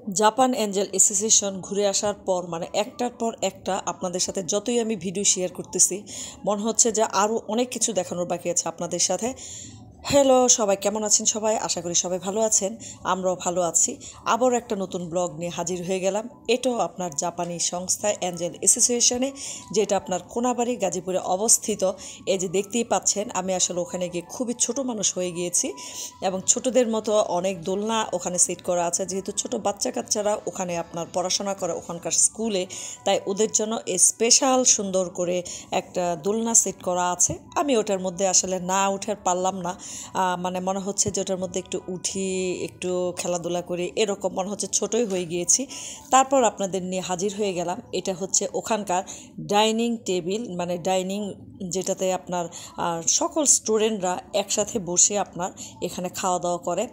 Japan Angel association ঘুরে আসার পর মানে একটার পর একটা আপনাদের সাথে যতই আমি ভিডিও শেয়ার করতেছি মনে হচ্ছে যে আরও অনেক কিছু দেখানোর বাকি আছে আপনাদের সাথে। হ্যালো সবাই, কেমন আছেন সবাই? আশা করি সবাই ভালো আছেন, আমরাও ভালো আছি। আবারও একটা নতুন ব্লগ নিয়ে হাজির হয়ে গেলাম। এটাও আপনার জাপানি সংস্থা এঞ্জেল অ্যাসোসিয়েশনে, যেটা আপনার কোনাবাড়ি গাজীপুরে অবস্থিত। এই যে দেখতেই পাচ্ছেন, আমি আসলে ওখানে গিয়ে খুবই ছোট মানুষ হয়ে গিয়েছি এবং ছোটদের মতো অনেক দোলনা ওখানে সেট করা আছে, যেহেতু ছোট বাচ্চা কাচ্চারা ওখানে আপনার পড়াশোনা করে ওখানকার স্কুলে, তাই ওদের জন্য স্পেশাল সুন্দর করে একটা দোলনা সেট করা আছে। আমি ওটার মধ্যে আসলে না উঠার পারলাম না, মানে মনে হচ্ছে যে ওটার মধ্যে একটু উঠি, একটু খেলাধুলা করি, এরকম মনে হচ্ছে ছোটই হয়ে গিয়েছি। তারপর আপনাদের নিয়ে হাজির হয়ে গেলাম। এটা হচ্ছে ওখানকার ডাইনিং টেবিল, মানে ডাইনিং, যেটাতে আপনার সকল স্টুডেন্টরা একসাথে বসে আপনার এখানে খাওয়া দাওয়া করে।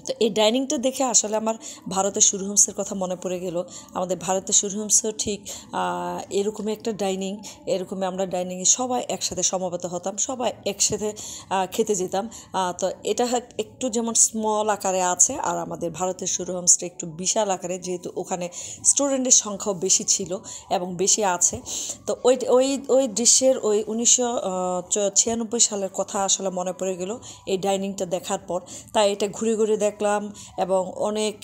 তো এই ডাইনিংটা দেখে আসলে আমার ভারতের সূর্যবংশের কথা মনে পড়ে গেল। আমাদের ভারতের সূর্যবংশও ঠিক এরকমই একটা ডাইনিং, এরকমই আমরা ডাইনিংয়ে সবাই একসাথে সমবেত হতাম, সবাই একসাথে খেতে যেতাম। তো এটা একটু যেমন স্মল আকারে আছে, আর আমাদের ভারতের সূর্যবংশটা একটু বিশাল আকারে, যেহেতু ওখানে স্টুডেন্টের সংখ্যাও বেশি ছিল এবং বেশি আছে। তো ওই ওই ওই দৃশ্যের ওই 1996 সালের কথা আসলে মনে পড়ে গেল এই ডাইনিংটা দেখার পর। তাই এটা ঘুরে ঘুরে দেখলাম এবং অনেক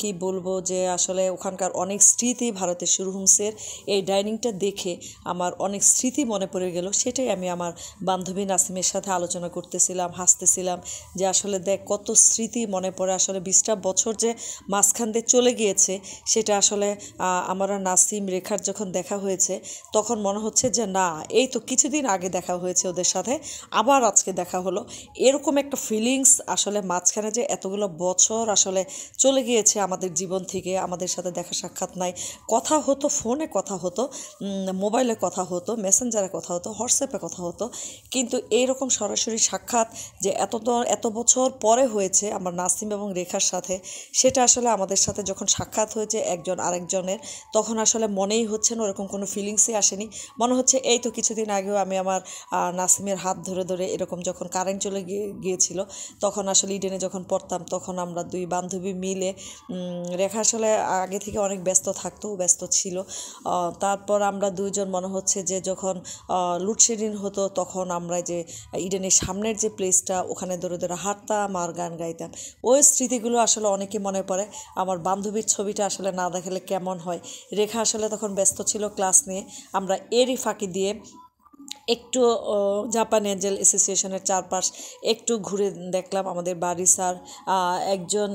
কি বলবো যে আসলে ওখানকার অনেক স্মৃতি, ভারতের সূর্যবংশের এই ডাইনিংটা দেখে আমার অনেক স্মৃতি মনে পড়ে গেল। সেটাই আমি আমার বান্ধবী নাসিমের সাথে আলোচনা করতেছিলাম, হাসতেছিলাম যে আসলে দেখ কত স্মৃতি মনে পড়ে। আসলে 20টা বছর যে মাঝখান দিয়ে চলে গিয়েছে, সেটা আসলে আমার আর নাসিম রেখার যখন দেখা হয়েছে তখন মনে হচ্ছে যে না, এই তো কিছুদিন আগে দেখা হয়েছে ওদের সাথে, আবার আজকে দেখা হলো। এরকম একটা ফিলিংস আসলে মাঝখানে যে এতগুলো বছর আসলে চলে গিয়েছে আমাদের জীবন থেকে, আমাদের সাথে দেখা সাক্ষাৎ নাই, কথা হতো, ফোনে কথা হতো, মোবাইলে কথা হতো, মেসেঞ্জারে কথা হতো, হোয়াটসঅ্যাপে কথা হতো, কিন্তু এইরকম সরাসরি সাক্ষাৎ যে এত বছর পরে হয়েছে আমার নাসিম এবং রেখার সাথে, সেটা আসলে আমাদের সাথে যখন সাক্ষাৎ হয়েছে একজন আরেকজনের, তখন আসলে মনেই হচ্ছে না, ওরকম কোনো ফিলিংসই আসেনি। মনে হচ্ছে এই তো কিছুদিন আগেও আমি আমার নাসিমের হাত ধরে ধরে এরকম, যখন কারেন্ট চলে গিয়েছিল তখন আসলে ইডেনে যখন পড়তাম, তখন আমরা দুই বান্ধবী মিলে, রেখা আসলে আগে থেকে অনেক ব্যস্ত থাকতো, ব্যস্ত ছিল। তারপর আমরা দুইজন মনে হচ্ছে যে যখন লোডশেডিং হতো তখন আমরা যে ইডেনের সামনের যে প্লেসটা, ওখানে ধরে ধরে হাঁটতাম আর গান গাইতাম। ওই স্মৃতিগুলো আসলে অনেকে মনে পড়ে। আমার বান্ধবীর ছবিটা আসলে না দেখালে কেমন হয়। রেখা আসলে তখন ব্যস্ত ছিল ক্লাস নিয়ে। আমরা এরই ফাঁকি দিয়ে একটু জাপান এঞ্জেল অ্যাসোসিয়েশনের চারপাশ একটু ঘুরে দেখলাম। আমাদের বাড়ি স্যার একজন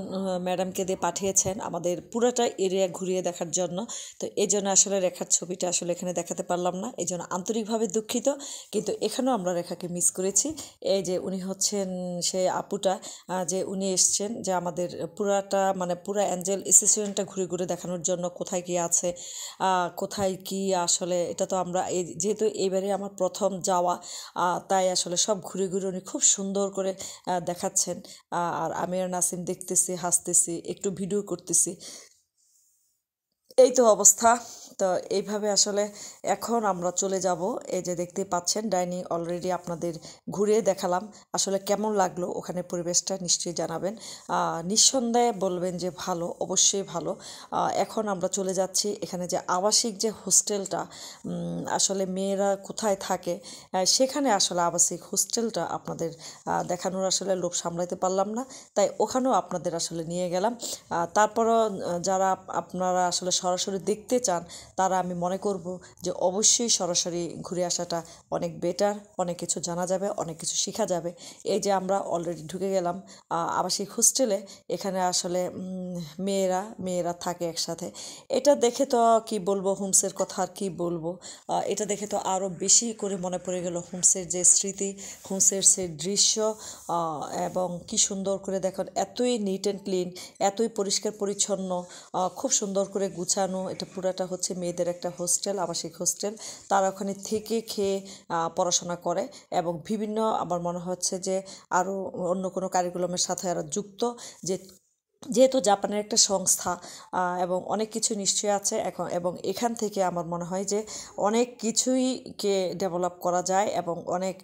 ম্যাডামকে দিয়ে পাঠিয়েছেন আমাদের পুরোটা এরিয়া ঘুরিয়ে দেখার জন্য। তো এই জন্য আসলে রেখার ছবিটা আসলে এখানে দেখাতে পারলাম না, এই জন্য আন্তরিকভাবে দুঃখিত। কিন্তু এখানেও আমরা রেখাকে মিস করেছি। এই যে উনি হচ্ছেন সেই আপুটা, যে উনি এসছেন যে আমাদের পুরাটা, মানে পুরা এঞ্জেল অ্যাসোসিয়েশনটা ঘুরে ঘুরে দেখানোর জন্য, কোথায় কি আছে, কোথায় কি আসলে, এটা তো আমরা যেহেতু এইবারে আমার প্রথম যাওয়া, তাই আসলে সব ঘুরে ঘুরে উনি খুব সুন্দর করে দেখাচ্ছেন। আর আমি আর নাসিম দেখতেছি, হাসতেছি, একটু ভিডিও করতেছি। এই তো অবস্থা। তো এইভাবে আসলে এখন আমরা চলে যাব। এই যে দেখতে পাচ্ছেন ডাইনিং অলরেডি আপনাদের ঘুরে দেখালাম। আসলে কেমন লাগলো ওখানে পরিবেশটা নিশ্চয়ই জানাবেন, নিঃসন্দেহে বলবেন যে ভালো, অবশ্যই ভালো। এখন আমরা চলে যাচ্ছি এখানে যে আবাসিক যে হোস্টেলটা, আসলে মেয়েরা কোথায় থাকে, সেখানে আসলে আবাসিক হোস্টেলটা আপনাদের দেখানোর আসলে লোভ সামলাইতে পারলাম না, তাই ওখানেও আপনাদের আসলে নিয়ে গেলাম। তারপরও যারা আপনারা আসলে সরাসরি দেখতে চান, তারা আমি মনে করব যে অবশ্যই সরাসরি ঘুরে আসাটা অনেক বেটার, অনেক কিছু জানা যাবে, অনেক কিছু শেখা যাবে। এই যে আমরা অলরেডি ঢুকে গেলাম আবাসিক হোস্টেলে। এখানে আসলে মেয়েরা থাকে একসাথে। এটা দেখে তো কি বলবো, হোমসের কথা আর কি বলবো। এটা দেখে তো আরও বেশি করে মনে পড়ে গেল হোমসের যে স্মৃতি, হোমসের সে দৃশ্য, এবং কি সুন্দর করে দেখুন, এতই নিট অ্যান্ড ক্লিন, এতই পরিষ্কার পরিচ্ছন্ন, খুব সুন্দর করে গুছানো। এটা পুরাটা হচ্ছে মেয়েদের একটা হোস্টেল, আবাসিক হোস্টেল। তারা ওখানে থেকে খেয়ে পড়াশোনা করে এবং বিভিন্ন, আমার মনে হচ্ছে যে আরও অন্য কোনো কারিকুলামের সাথে আরও যুক্ত, যে যেহেতু জাপানের একটা সংস্থা এবং অনেক কিছু নিশ্চয়ই আছে এখন, এবং এখান থেকে আমার মনে হয় যে অনেক কিছুই কে ডেভেলপ করা যায় এবং অনেক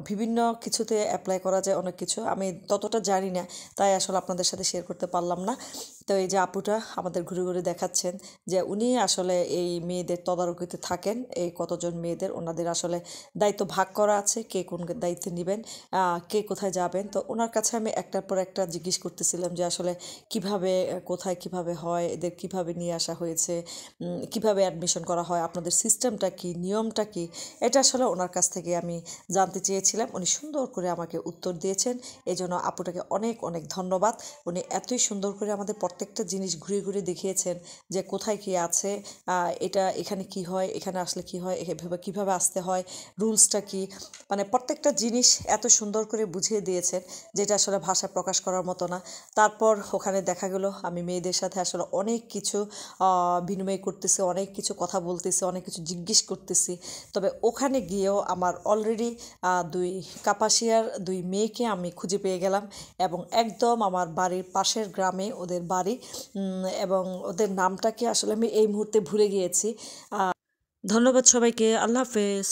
বিভিন্ন কিছুতে অ্যাপ্লাই করা যায় অনেক কিছু। আমি ততটা জানি না, তাই আসলে আপনাদের সাথে শেয়ার করতে পারলাম না। তো এই যে আপুটা আমাদের ঘুরে ঘুরে দেখাচ্ছেন যে উনি আসলে এই মেয়েদের তদারকিতে থাকেন, এই কতজন মেয়েদের ওনাদের আসলে দায়িত্ব ভাগ করা আছে, কে কোন দায়িত্ব নেবেন, কে কোথায় যাবেন। তো ওনার কাছে আমি একটার পর একটা জিজ্ঞেস করতেছিলাম যে আসলে কিভাবে কোথায় কিভাবে হয়, এদের কিভাবে নিয়ে আসা হয়েছে, কিভাবে অ্যাডমিশন করা হয়, আপনাদের সিস্টেমটা কি, নিয়মটা কি, এটা আসলে ওনার কাছ থেকে আমি জানতে চেয়েছিলাম। উনি সুন্দর করে আমাকে উত্তর দিয়েছেন, এই জন্য আপুটাকে অনেক অনেক ধন্যবাদ। উনি এতই সুন্দর করে আমাদের প্রত্যেকটা জিনিস ঘুরে ঘুরে দেখিয়েছেন যে কোথায় কী আছে, এটা এখানে কি হয়, এখানে আসলে কি হয়, এভাবে কীভাবে আসতে হয়, রুলসটা কি, মানে প্রত্যেকটা জিনিস এত সুন্দর করে বুঝিয়ে দিয়েছেন যেটা আসলে ভাষায় প্রকাশ করার মতো না। তারপর ওখানে দেখা গেল আমি মেয়েদের সাথে আসলে অনেক কিছু বিনিময় করতেছি, অনেক কিছু কথা বলতেছি, অনেক কিছু জিজ্ঞেস করতেছি। তবে ওখানে গিয়েও আমার অলরেডি দুই কাপাসিয়ার দুই মেয়েকে আমি খুঁজে পেয়ে গেলাম, এবং একদম আমার বাড়ির পাশের গ্রামে ওদের বাড়ি, এবং ওদের নামটাকে আসলে আমি এই মুহূর্তে ভুলে গিয়েছি। ধন্যবাদ সবাইকে, আল্লাহ হাফেজ।